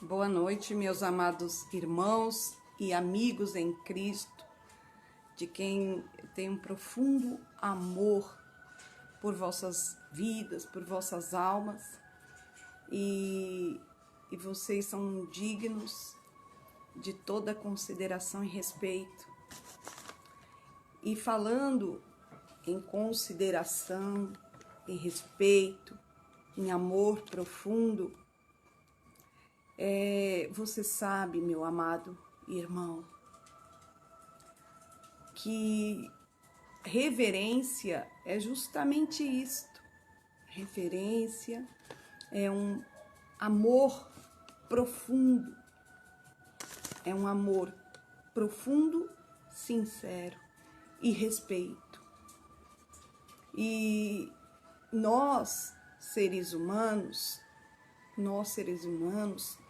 Boa noite, meus amados irmãos e amigos em Cristo, de quem eu tenho um profundo amor por vossas vidas, por vossas almas, e vocês são dignos de toda consideração e respeito. E falando em consideração, em respeito, em amor profundo, você sabe, meu amado irmão, que reverência é justamente isto. Reverência é um amor profundo, é um amor profundo, sincero e respeito. E nós, seres humanos,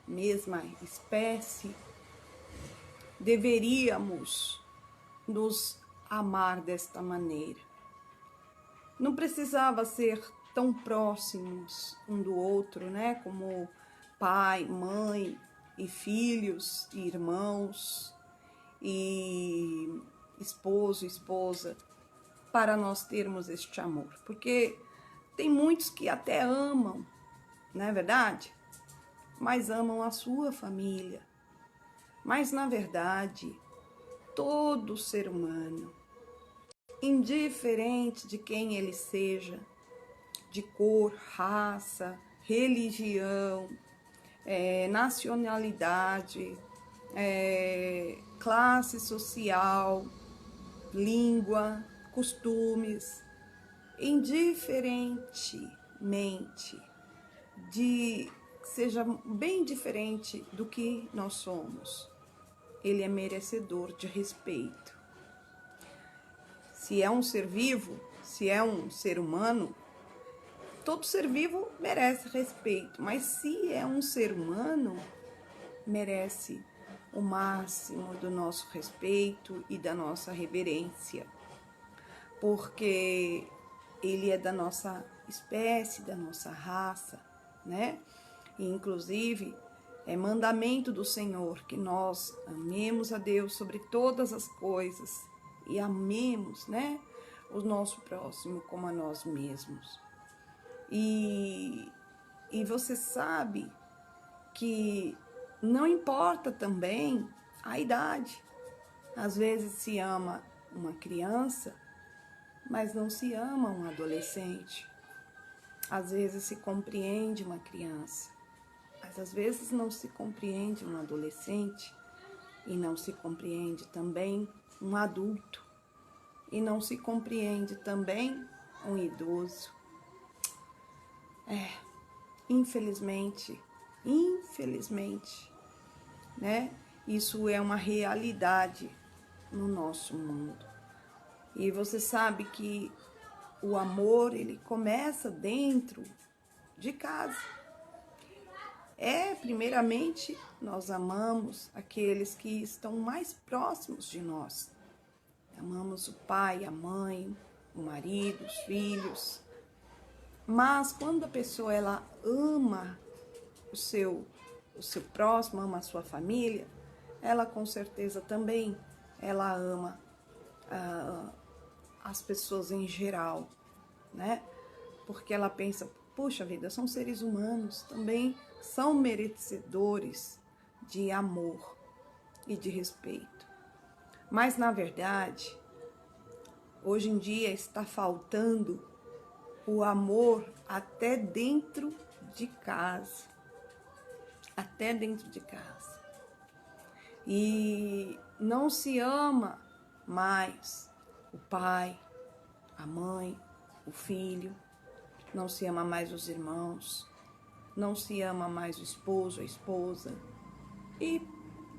mesma espécie, deveríamos nos amar desta maneira. Não precisava ser tão próximos um do outro, né? Como pai, mãe e filhos e irmãos e esposo, esposa, para nós termos este amor. Porque tem muitos que até amam, não é verdade? Mas amam a sua família. Mas, na verdade, todo ser humano, indiferente de quem ele seja, de cor, raça, religião, nacionalidade, classe social, língua, costumes, indiferentemente seja bem diferente do que nós somos, ele é merecedor de respeito. Se é um ser vivo, se é um ser humano, todo ser vivo merece respeito, mas se é um ser humano, merece o máximo do nosso respeito e da nossa reverência, porque ele é da nossa espécie, da nossa raça, né? E, inclusive, é mandamento do Senhor que nós amemos a Deus sobre todas as coisas e amemos, né, o nosso próximo como a nós mesmos. E você sabe que não importa também a idade. Às vezes se ama uma criança, mas não se ama um adolescente. Às vezes se compreende uma criança, mas às vezes não se compreende um adolescente, e não se compreende também um adulto, e não se compreende também um idoso. Infelizmente, né? Isso é uma realidade no nosso mundo. E você sabe que o amor, ele começa dentro de casa. Primeiramente, nós amamos aqueles que estão mais próximos de nós. Amamos o pai, a mãe, o marido, os filhos. Mas quando a pessoa ela ama o seu próximo, ama a sua família, ela com certeza também ela ama as pessoas em geral, né? Porque ela pensa, puxa vida, são seres humanos, também são merecedores de amor e de respeito. Mas, na verdade, hoje em dia está faltando o amor até dentro de casa. Até dentro de casa. E não se ama mais o pai, a mãe, o filho, não se ama mais os irmãos, não se ama mais o esposo, a esposa, e,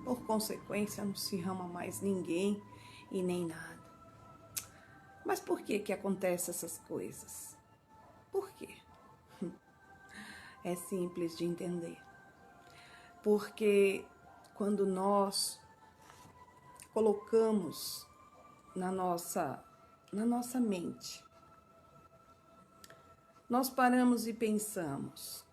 por consequência, não se ama mais ninguém e nem nada. Mas por que acontecem essas coisas? Por quê? É simples de entender. Porque quando nós colocamos na nossa mente, nós paramos e pensamos,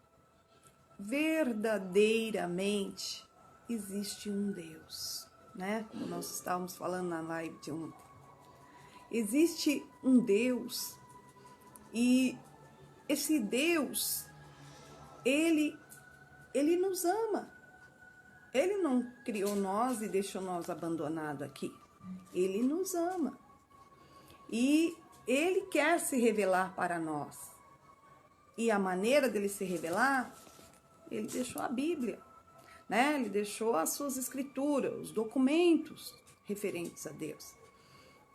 verdadeiramente existe um Deus, né? Como nós estávamos falando na live de ontem. Existe um Deus e esse Deus, ele nos ama. Ele não criou nós e deixou nós abandonados aqui. Ele nos ama. E ele quer se revelar para nós. E a maneira dele se revelar, ele deixou a Bíblia, né? Ele deixou as suas escrituras, os documentos referentes a Deus.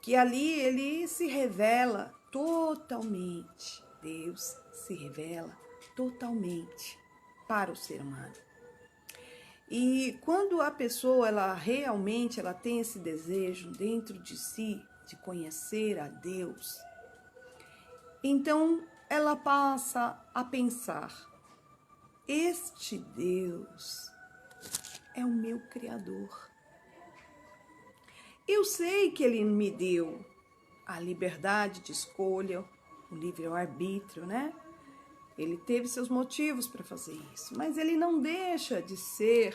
Que ali ele se revela totalmente. Deus se revela totalmente para o ser humano. E quando a pessoa ela realmente tem esse desejo dentro de si de conhecer a Deus, então ela passa a pensar: este Deus é o meu Criador. Eu sei que Ele me deu a liberdade de escolha, o livre-arbítrio, né? Ele teve seus motivos para fazer isso, mas Ele não deixa de ser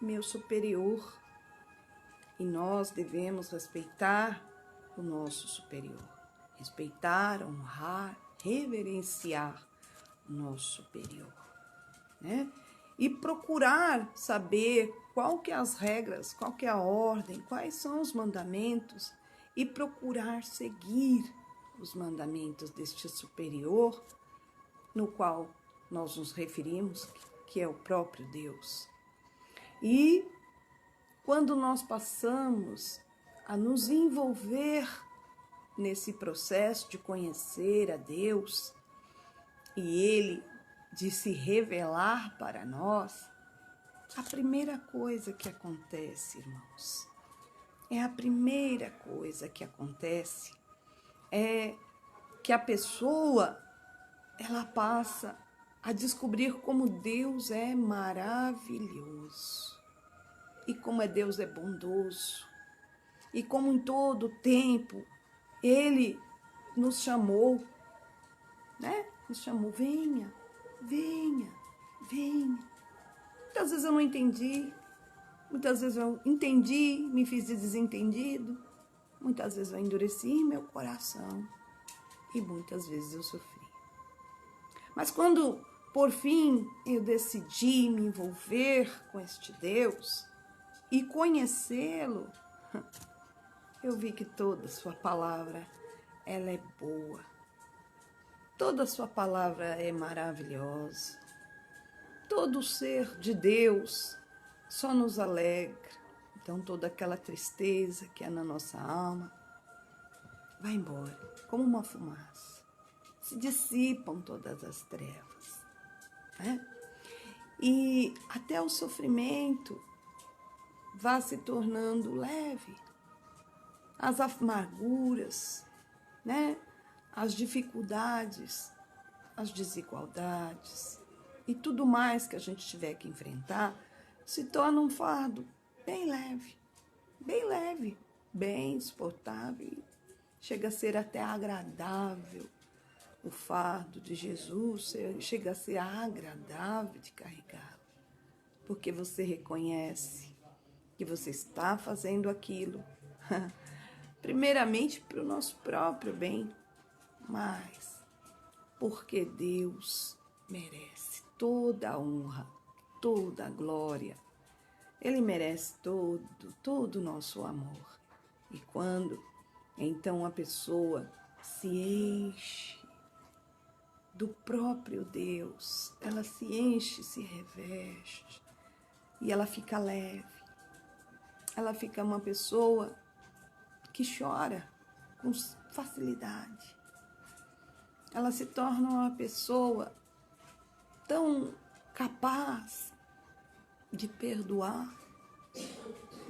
meu superior. E nós devemos respeitar o nosso superior. Respeitar, honrar, reverenciar o nosso superior, né? E procurar saber qual que é as regras, qual que é a ordem, quais são os mandamentos e procurar seguir os mandamentos deste superior, no qual nós nos referimos, que é o próprio Deus. E quando nós passamos a nos envolver nesse processo de conhecer a Deus e Ele de se revelar para nós, a primeira coisa que acontece, irmãos, a primeira coisa que acontece é que a pessoa ela passa a descobrir como Deus é maravilhoso e como Deus é bondoso e como em todo tempo Ele nos chamou, né? Nos chamou: venha, venha, venha. Muitas vezes eu não entendi, muitas vezes eu entendi, me fiz de desentendido, muitas vezes eu endureci meu coração e muitas vezes eu sofri. Mas quando, por fim, eu decidi me envolver com este Deus e conhecê-lo, eu vi que toda a sua palavra, ela é boa. Toda a sua palavra é maravilhosa. Todo ser de Deus só nos alegra. Então toda aquela tristeza que é na nossa alma vai embora, como uma fumaça. Se dissipam todas as trevas, né? E até o sofrimento vai se tornando leve. As amarguras, né? As dificuldades, as desigualdades e tudo mais que a gente tiver que enfrentar se torna um fardo bem leve, bem suportável. Chega a ser até agradável. O fardo de Jesus chega a ser agradável de carregá-lo, porque você reconhece que você está fazendo aquilo, primeiramente para o nosso próprio bem, mas porque Deus merece toda a honra, toda a glória. Ele merece todo o nosso amor. E quando então a pessoa se enche do próprio Deus, ela se enche, se reveste e ela fica leve. Ela fica uma pessoa que chora com facilidade. Ela se torna uma pessoa tão capaz de perdoar,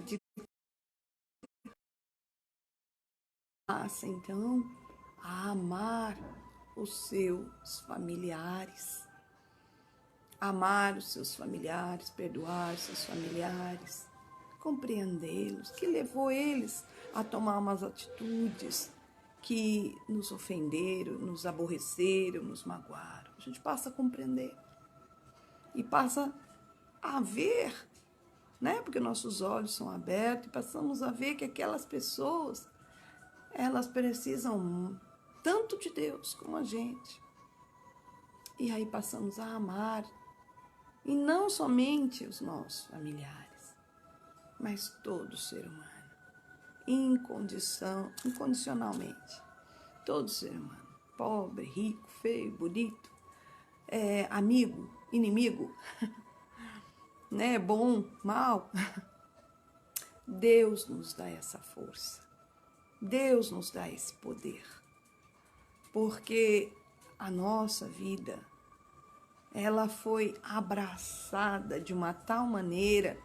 de passa então a amar os seus familiares, perdoar os seus familiares, compreendê-los, que levou eles a tomar umas atitudes que nos ofenderam, nos aborreceram, nos magoaram. A gente passa a compreender. e passa a ver, né? Porque nossos olhos são abertos e passamos a ver que aquelas pessoas, elas precisam tanto de Deus como a gente. E aí passamos a amar, e não somente os nossos familiares, mas todo ser humano, incondicionalmente. Todo ser humano, pobre, rico, feio, bonito, amigo, inimigo, né? Bom, mal. Deus nos dá essa força. Deus nos dá esse poder. Porque a nossa vida, ela foi abraçada de uma tal maneira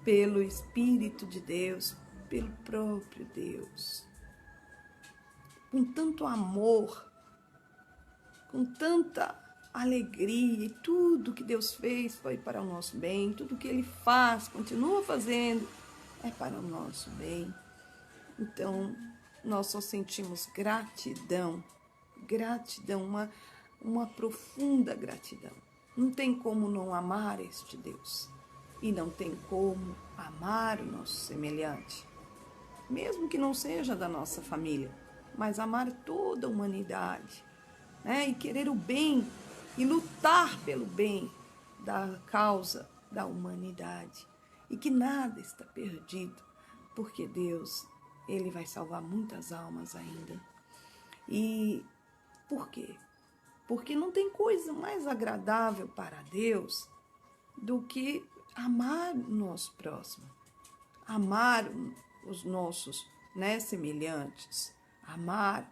pelo Espírito de Deus, pelo próprio Deus. Com tanto amor, com tanta alegria, e tudo que Deus fez foi para o nosso bem, tudo que Ele faz, continua fazendo, é para o nosso bem. Então, nós só sentimos gratidão, uma profunda gratidão. Não tem como não amar este Deus, e não tem como amar o nosso semelhante, mesmo que não seja da nossa família, mas amar toda a humanidade, né? E querer o bem e lutar pelo bem da causa da humanidade, e que nada está perdido, porque Deus, Ele vai salvar muitas almas ainda. E por quê? Porque não tem coisa mais agradável para Deus do que amar o nosso próximo, amar os nossos, né, semelhantes, amar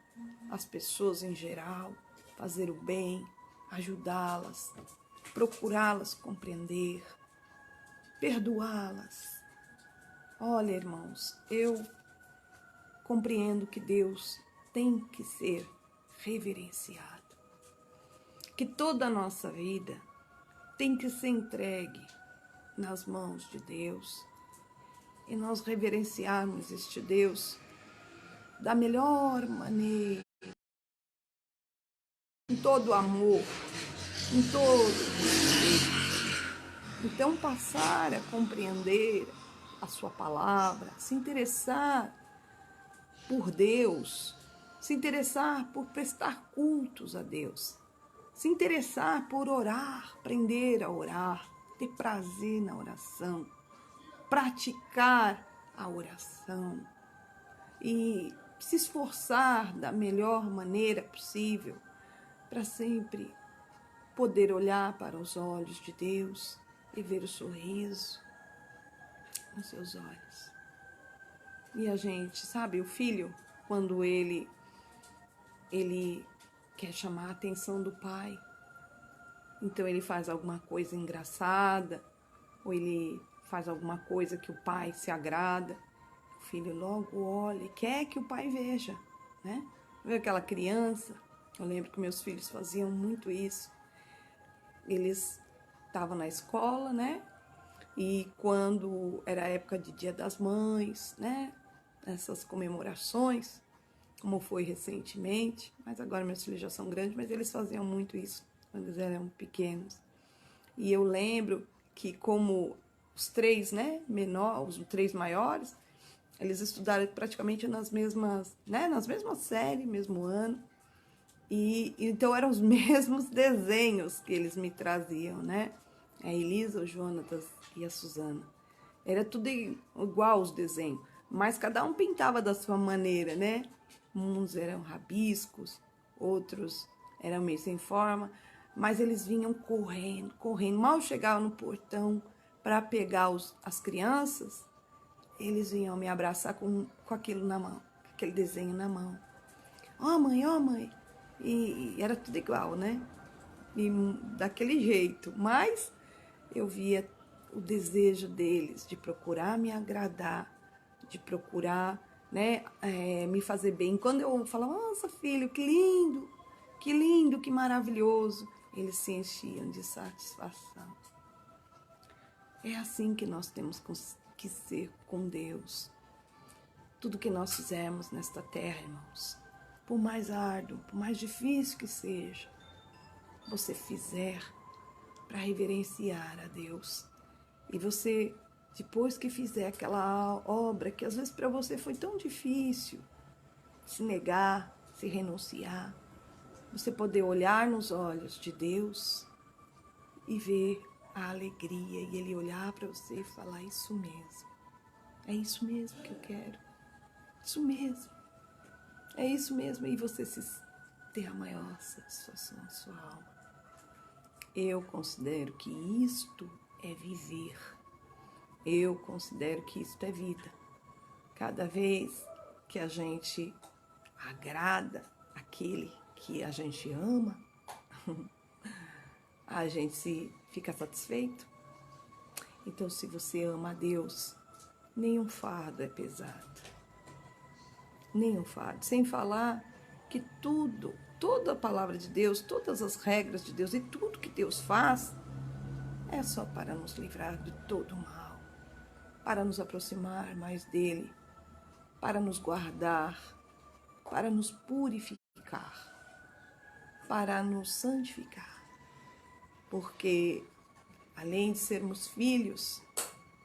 as pessoas em geral, fazer o bem, ajudá-las, procurá-las compreender, perdoá-las. Olha, irmãos, eu compreendo que Deus tem que ser reverenciado, que toda a nossa vida tem que ser entregue nas mãos de Deus, e nós reverenciarmos este Deus da melhor maneira, com todo amor, com todo respeito. Então, passar a compreender a sua palavra, se interessar por Deus, se interessar por prestar cultos a Deus, se interessar por orar, aprender a orar, ter prazer na oração, praticar a oração e se esforçar da melhor maneira possível para sempre poder olhar para os olhos de Deus e ver o sorriso nos seus olhos. E a gente, sabe, o filho, quando ele quer chamar a atenção do pai, então ele faz alguma coisa engraçada, ou ele faz alguma coisa que o pai se agrada, o filho logo olha e quer que o pai veja, né? Vê aquela criança, eu lembro que meus filhos faziam muito isso. Eles estavam na escola, né? E quando era a época de Dia das Mães, né? Essas comemorações, como foi recentemente, mas agora meus filhos já são grandes, mas eles faziam muito isso quando eles eram pequenos. E eu lembro que como os três, né, menores, os três maiores, eles estudaram praticamente nas mesmas, né, nas mesmas séries, mesmo ano. E então eram os mesmos desenhos que eles me traziam, né? A Elisa, o Jonatas e a Suzana. Era tudo igual os desenhos, mas cada um pintava da sua maneira, né? Uns eram rabiscos, outros eram meio sem forma, mas eles vinham correndo, correndo. Mal chegavam no portão para pegar as crianças, eles vinham me abraçar com aquilo na mão, aquele desenho na mão. Ó, mãe, ó, mãe. E era tudo igual, né? E daquele jeito. Mas eu via o desejo deles de procurar me agradar, de procurar, né, me fazer bem. Quando eu falava, nossa, filho, que lindo, que maravilhoso, eles se enchiam de satisfação. É assim que nós temos que ser com Deus. Tudo que nós fizermos nesta terra, irmãos, por mais árduo, por mais difícil que seja, você fizer para reverenciar a Deus. E você, depois que fizer aquela obra que às vezes para você foi tão difícil, se negar, se renunciar, você poder olhar nos olhos de Deus e ver a alegria e Ele olhar para você e falar: isso mesmo, é isso mesmo que eu quero, isso mesmo, é isso mesmo, e você ter a maior satisfação na sua alma. Eu considero que isto é viver, eu considero que isto é vida. Cada vez que a gente agrada aquele que a gente ama, a gente fica satisfeito. Então, se você ama a Deus, nenhum fardo é pesado. Nenhum fardo. Sem falar que toda a palavra de Deus, todas as regras de Deus e tudo que Deus faz é só para nos livrar de todo o mal, para nos aproximar mais dele, para nos guardar, para nos purificar, para nos santificar. Porque, além de sermos filhos,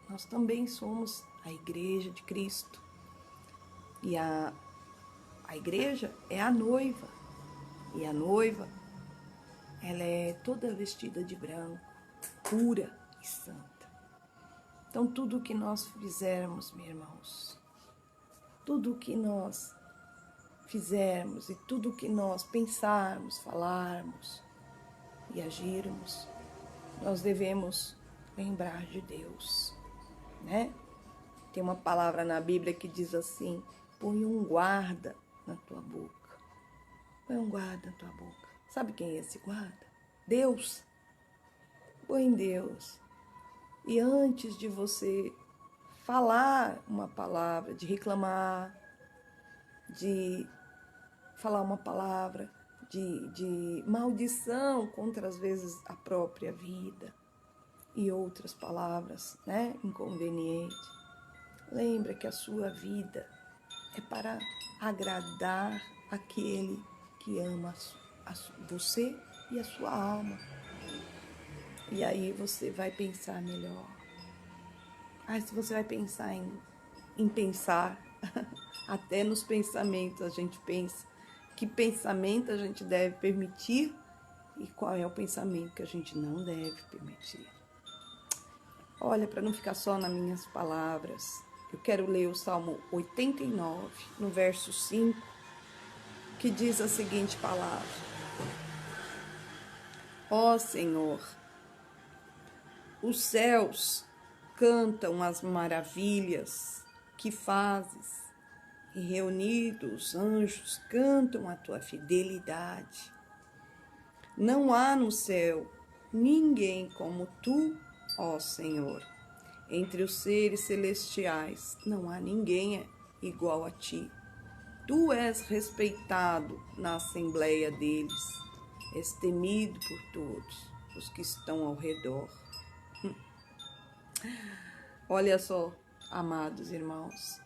nós também somos a igreja de Cristo. E a igreja é a noiva. E a noiva, ela é toda vestida de branco, pura e santa. Então, tudo o que nós fizermos, meus irmãos, tudo o que nós fizermos e tudo o que nós pensarmos, falarmos e agirmos, nós devemos lembrar de Deus, né? Tem uma palavra na Bíblia que diz assim: põe um guarda na tua boca. Põe um guarda na tua boca. Sabe quem é esse guarda? Deus. Põe Deus. E antes de você falar uma palavra, de reclamar, de falar uma palavra de maldição contra, às vezes, a própria vida e outras palavras, né, inconvenientes, lembra que a sua vida é para agradar aquele que ama você e a sua alma. E aí você vai pensar melhor. Aí se você vai pensar em pensar, até nos pensamentos a gente pensa que pensamento a gente deve permitir e qual é o pensamento que a gente não deve permitir. Olha, para não ficar só nas minhas palavras, eu quero ler o Salmo 89, no verso 5, que diz a seguinte palavra: Ó Senhor, os céus cantam as maravilhas que fazes, e reunidos os anjos cantam a tua fidelidade. Não há no céu ninguém como tu, ó Senhor. Entre os seres celestiais não há ninguém igual a ti. Tu és respeitado na assembleia deles, és temido por todos os que estão ao redor. Olha só, amados irmãos,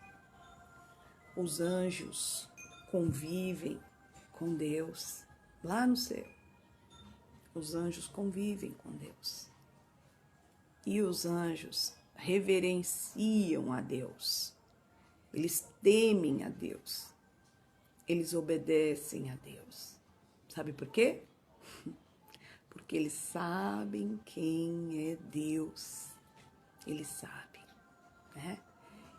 os anjos convivem com Deus lá no céu. Os anjos convivem com Deus. E os anjos reverenciam a Deus. Eles temem a Deus. Eles obedecem a Deus. Sabe por quê? Porque eles sabem quem é Deus. Eles sabem, né?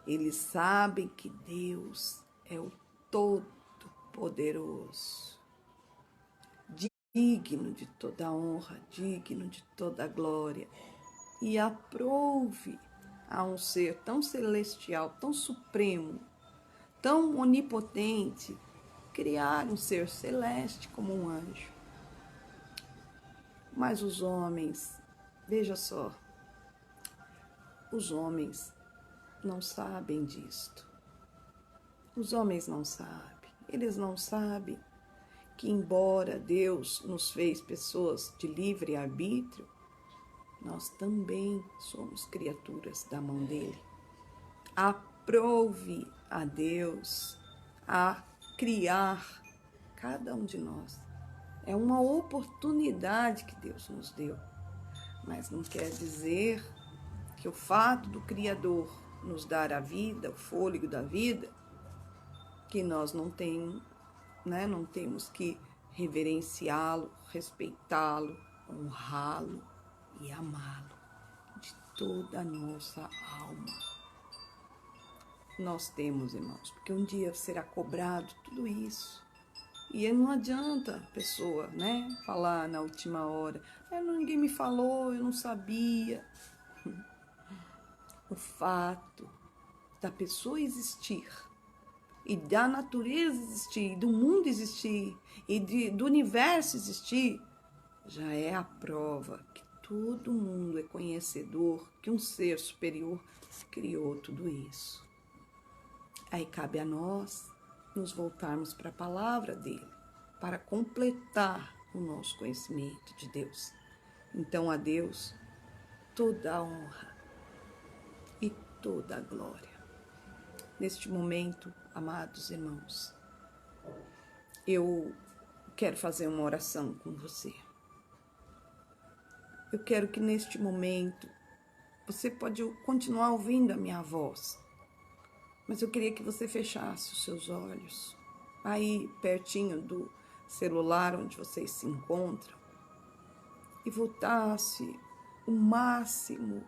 Eles sabem que Deus é o Todo-Poderoso, digno de toda honra, digno de toda glória. E aprove a um ser tão celestial, tão supremo, tão onipotente, criar um ser celeste como um anjo. Mas os homens, veja só, os homens não sabem disto. Os homens não sabem. Eles não sabem que, embora Deus nos fez pessoas de livre arbítrio, nós também somos criaturas da mão dele. Aprove a Deus a criar cada um de nós. É uma oportunidade que Deus nos deu mas não quer dizer que o fato do Criador nos dar a vida, o fôlego da vida, que nós não temos que reverenciá-lo, respeitá-lo, honrá-lo e amá-lo de toda a nossa alma. Nós temos, irmãos, porque um dia será cobrado tudo isso. E não adianta a pessoa, falar na última hora, ninguém me falou, eu não sabia. O fato da pessoa existir, e da natureza existir, do mundo existir, e do universo existir, já é a prova que todo mundo é conhecedor, que um ser superior criou tudo isso. Aí cabe a nós nos voltarmos para a palavra dele, para completar o nosso conhecimento de Deus. Então a Deus toda a honra e toda a glória. Neste momento, amados irmãos, eu quero fazer uma oração com você. Eu quero que neste momento, você pode continuar ouvindo a minha voz, mas eu queria que você fechasse os seus olhos, aí pertinho do celular onde vocês se encontram, e voltasse o máximo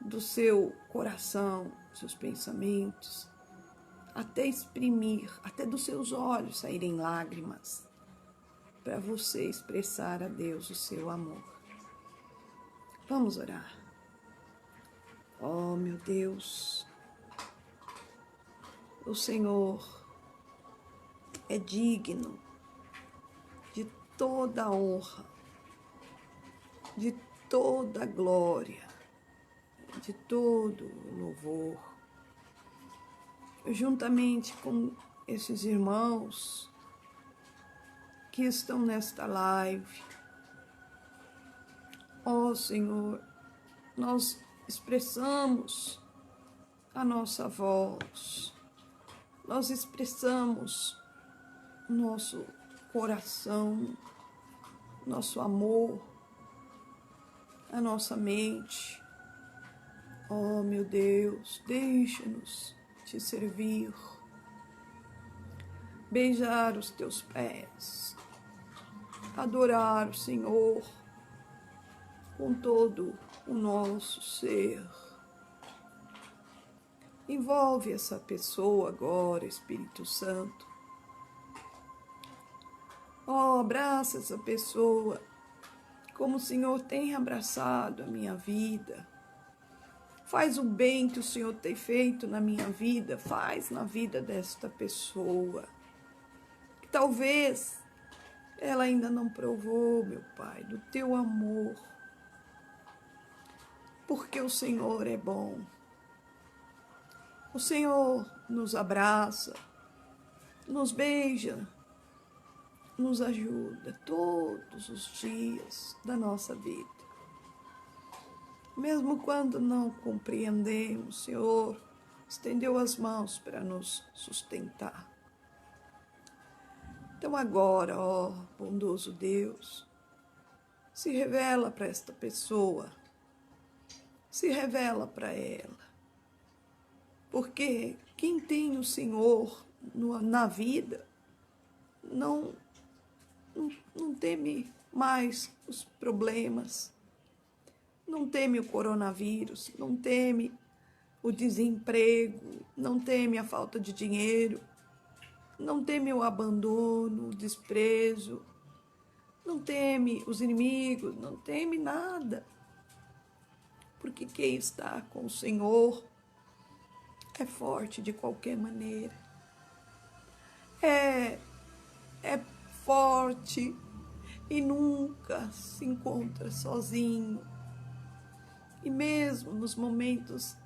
do seu coração, seus pensamentos, até exprimir, até dos seus olhos saírem lágrimas, para você expressar a Deus o seu amor. Vamos orar. Oh, meu Deus, o Senhor é digno de toda a honra, de toda a glória, de todo o louvor. Juntamente com esses irmãos que estão nesta live, ó Senhor, nós expressamos a nossa voz, nós expressamos nosso coração, nosso amor, a nossa mente. Oh, meu Deus, deixa-nos te servir, beijar os teus pés, adorar o Senhor com todo o nosso ser. Envolve essa pessoa agora, Espírito Santo. Oh, abraça essa pessoa como o Senhor tem abraçado a minha vida. Faz o bem que o Senhor tem feito na minha vida, faz na vida desta pessoa. Que talvez ela ainda não provou, meu Pai, do teu amor. Porque o Senhor é bom. O Senhor nos abraça, nos beija, nos ajuda todos os dias da nossa vida. Mesmo quando não compreendemos, o Senhor estendeu as mãos para nos sustentar. Então agora, ó bondoso Deus, se revela para esta pessoa, se revela para ela. Porque quem tem o Senhor na vida não teme mais os problemas, não teme o coronavírus, não teme o desemprego, não teme a falta de dinheiro, não teme o abandono, o desprezo, não teme os inimigos, não teme nada. Porque quem está com o Senhor é forte de qualquer maneira. É forte e nunca se encontra sozinho. E mesmo nos momentos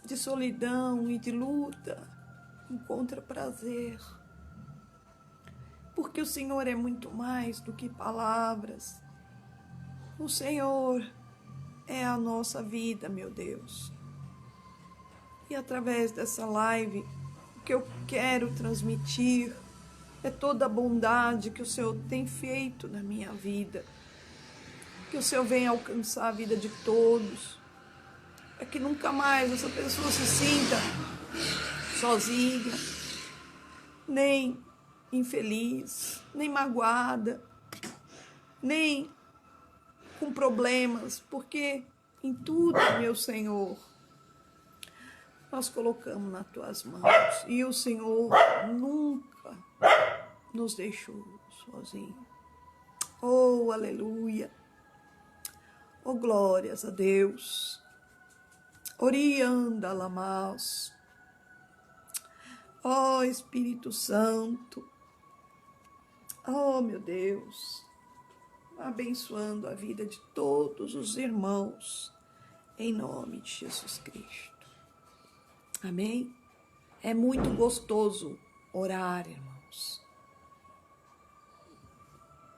de solidão e de luta, encontra prazer. Porque o Senhor é muito mais do que palavras. O Senhor é a nossa vida, meu Deus. E através dessa live, o que eu quero transmitir é toda a bondade que o Senhor tem feito na minha vida. Que o Senhor venha alcançar a vida de todos. Para que nunca mais essa pessoa se sinta sozinha, nem infeliz, nem magoada, nem com problemas, porque em tudo, meu Senhor, nós colocamos nas tuas mãos e o Senhor nunca nos deixou sozinhos. Oh, aleluia! Oh, glórias a Deus! Orianda lamaus. Oh, Espírito Santo! Oh, meu Deus! Abençoando a vida de todos os irmãos, em nome de Jesus Cristo. Amém? É muito gostoso orar, irmãos,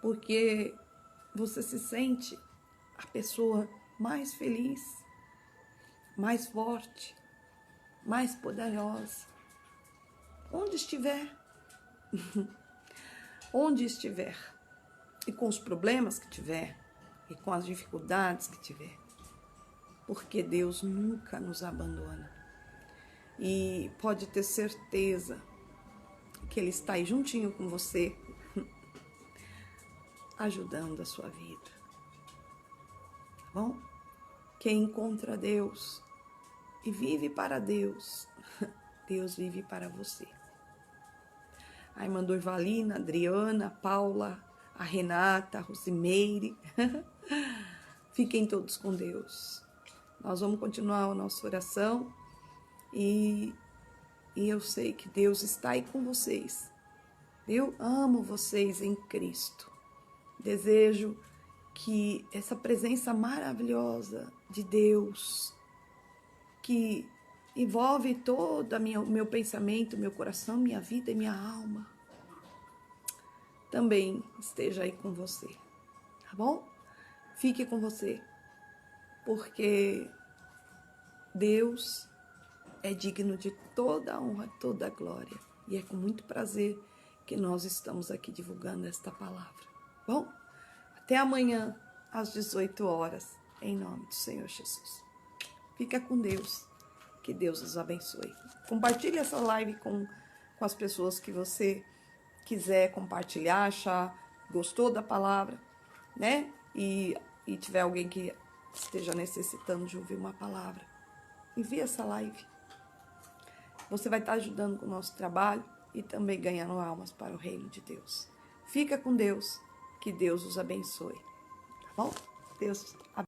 porque você se sente a pessoa mais feliz, mais forte, mais poderosa. Onde estiver, onde estiver, e com os problemas que tiver, e com as dificuldades que tiver, porque Deus nunca nos abandona. E pode ter certeza que Ele está aí juntinho com você, ajudando a sua vida. Tá bom? Quem encontra Deus e vive para Deus, Deus vive para você. A irmã Durvalina, a Adriana, a Paula, a Renata, a Rosimeire. Fiquem todos com Deus. Nós vamos continuar a nossa oração e eu sei que Deus está aí com vocês. Eu amo vocês em Cristo. Desejo que essa presença maravilhosa de Deus, que envolve todo o meu pensamento, meu coração, minha vida e minha alma, também esteja aí com você, tá bom? Fique com você, porque Deus é digno de toda a honra, toda a glória. E é com muito prazer que nós estamos aqui divulgando esta palavra. Bom, até amanhã, às 18 horas, em nome do Senhor Jesus. Fica com Deus, que Deus os abençoe. Compartilhe essa live com as pessoas que você quiser compartilhar, achar, gostou da palavra, né? E tiver alguém que esteja necessitando de ouvir uma palavra, envie essa live. Você vai estar ajudando com o nosso trabalho e também ganhando almas para o reino de Deus. Fica com Deus, que Deus os abençoe. Tá bom? Deus abençoe.